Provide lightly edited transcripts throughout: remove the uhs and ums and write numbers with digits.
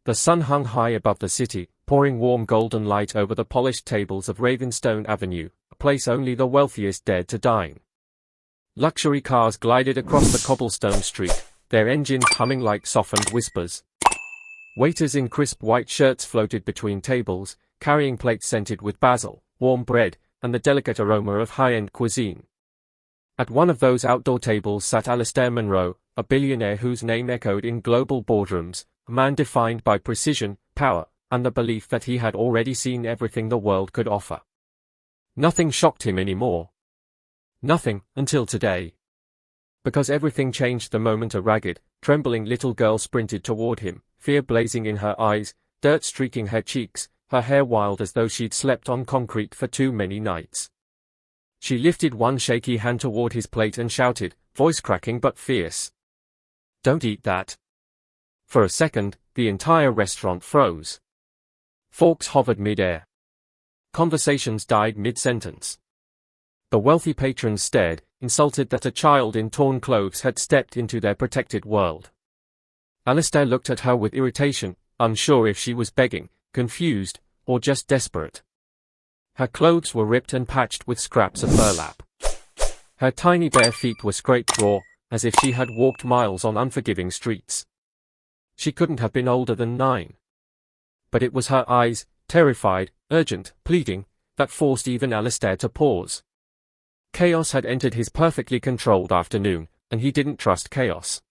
The sun hung high above the city, pouring warm golden light over the polished tables of Ravenstone Avenue, a place only the wealthiest dared to dine. Luxury cars glided across the cobblestone street, their engines humming like softened whispers. Waiters in crisp white shirts floated between tables, carrying plates scented with basil, warm bread, and the delicate aroma of high-end cuisine. At one of those outdoor tables sat Alistair Munro, a billionaire whose name echoed in global boardrooms, a man defined by precision, power, and the belief that he had already seen everything the world could offer. Nothing shocked him anymore. Nothing, until today. Because everything changed the moment a ragged, trembling little girl sprinted toward him, fear blazing in her eyes, dirt streaking her cheeks, her hair wild as though she'd slept on concrete for too many nights. She lifted one shaky hand toward his plate and shouted, voice cracking but fierce, "Don't eat that." For a second, the entire restaurant froze. Forks hovered mid-air. Conversations died mid-sentence. The wealthy patrons stared, insulted that a child in torn clothes had stepped into their protected world. Alistair looked at her with irritation, unsure if she was begging, confused, or just desperate. Her clothes were ripped and patched with scraps of burlap. Her tiny bare feet were scraped raw, as if she had walked miles on unforgiving streets. She couldn't have been older than 9. But it was her eyes, terrified, urgent, pleading, that forced even Alistair to pause. Chaos had entered his perfectly controlled afternoon, and he didn't trust chaos.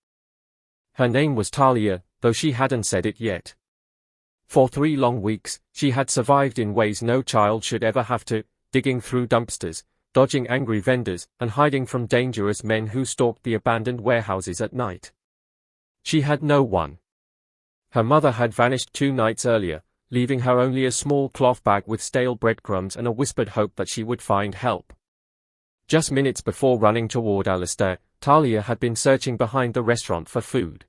Her name was Talia, though she hadn't said it yet. For 3 long weeks, she had survived in ways no child should ever have to, digging through dumpsters, dodging angry vendors, and hiding from dangerous men who stalked the abandoned warehouses at night. She had no one. Her mother had vanished 2 nights earlier, leaving her only a small cloth bag with stale breadcrumbs and a whispered hope that she would find help. Just minutes before running toward Alistair, Talia had been searching behind the restaurant for food.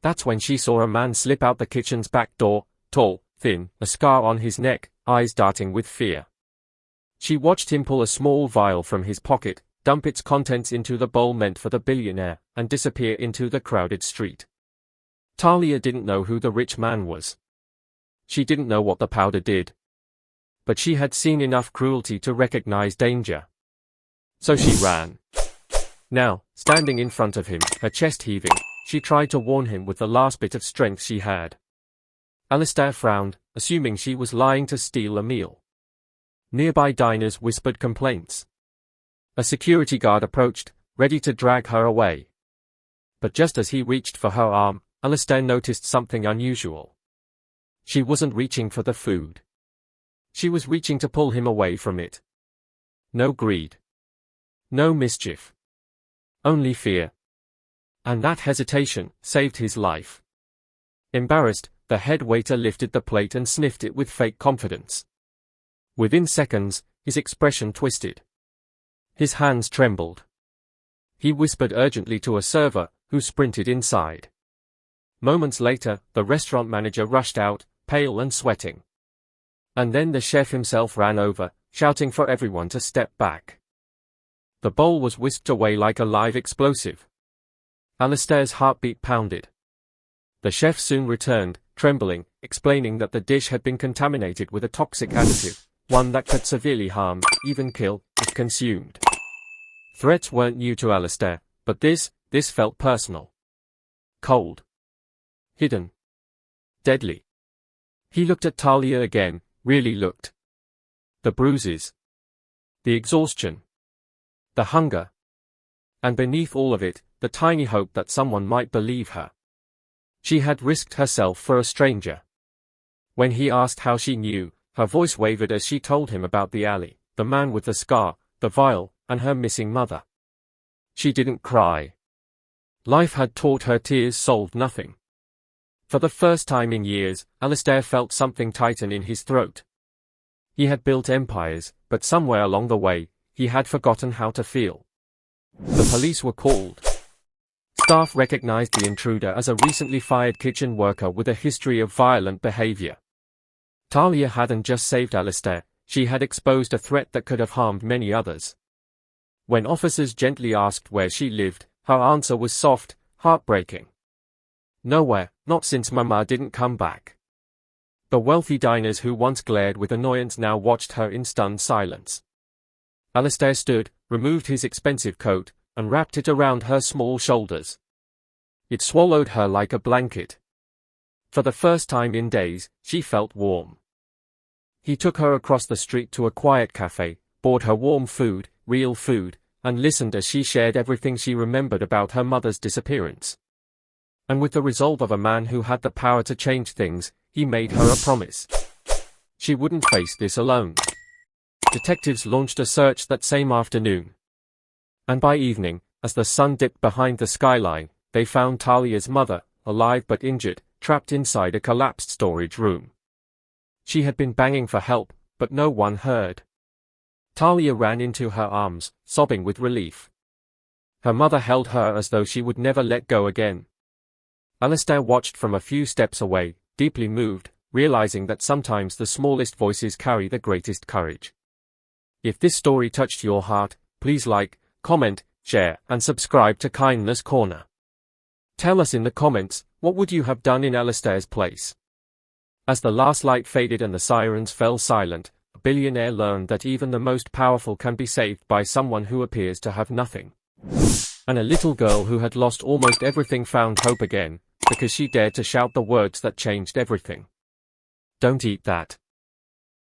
That's when she saw a man slip out the kitchen's back door, tall, thin, a scar on his neck, eyes darting with fear. She watched him pull a small vial from his pocket, dump its contents into the bowl meant for the billionaire, and disappear into the crowded street. Talia didn't know who the rich man was. She didn't know what the powder did. But she had seen enough cruelty to recognize danger. So she ran. Now, standing in front of him, her chest heaving, she tried to warn him with the last bit of strength she had. Alistair frowned, assuming she was lying to steal a meal. Nearby diners whispered complaints. A security guard approached, ready to drag her away. But just as he reached for her arm, Alistair noticed something unusual. She wasn't reaching for the food. She was reaching to pull him away from it. No greed. No mischief. Only fear. And that hesitation saved his life. Embarrassed, the head waiter lifted the plate and sniffed it with fake confidence. Within seconds, his expression twisted. His hands trembled. He whispered urgently to a server, who sprinted inside. Moments later, the restaurant manager rushed out, pale and sweating. And then the chef himself ran over, shouting for everyone to step back. The bowl was whisked away like a live explosive. Alistair's heartbeat pounded. The chef soon returned, trembling, explaining that the dish had been contaminated with a toxic additive, one that could severely harm, even kill, if consumed. Threats weren't new to Alistair, but this felt personal. Cold. Hidden. Deadly. He looked at Talia again, really looked. The bruises. The exhaustion. The hunger. And beneath all of it, the tiny hope that someone might believe her. She had risked herself for a stranger. When he asked how she knew, her voice wavered as she told him about the alley, the man with the scar, the vial, and her missing mother. She didn't cry. Life had taught her tears solved nothing. For the first time in years, Alistair felt something tighten in his throat. He had built empires, but somewhere along the way, he had forgotten how to feel. The police were called. Staff recognized the intruder as a recently fired kitchen worker with a history of violent behavior. Talia hadn't just saved Alistair, she had exposed a threat that could have harmed many others. When officers gently asked where she lived, her answer was soft, heartbreaking. Nowhere, not since Mama didn't come back. The wealthy diners who once glared with annoyance now watched her in stunned silence. Alistair stood, removed his expensive coat, and wrapped it around her small shoulders. It swallowed her like a blanket. For the first time in days, she felt warm. He took her across the street to a quiet cafe, bought her warm food, real food, and listened as she shared everything she remembered about her mother's disappearance. And with the resolve of a man who had the power to change things, he made her a promise. She wouldn't face this alone. Detectives launched a search that same afternoon. And by evening, as the sun dipped behind the skyline, they found Talia's mother, alive but injured, trapped inside a collapsed storage room. She had been banging for help, but no one heard. Talia ran into her arms, sobbing with relief. Her mother held her as though she would never let go again. Alistair watched from a few steps away, deeply moved, realizing that sometimes the smallest voices carry the greatest courage. If this story touched your heart, please like, comment, share, and subscribe to Kindness Corner. Tell us in the comments, what would you have done in Alistair's place? As the last light faded and the sirens fell silent, a billionaire learned that even the most powerful can be saved by someone who appears to have nothing. And a little girl who had lost almost everything found hope again, because she dared to shout the words that changed everything. Don't eat that.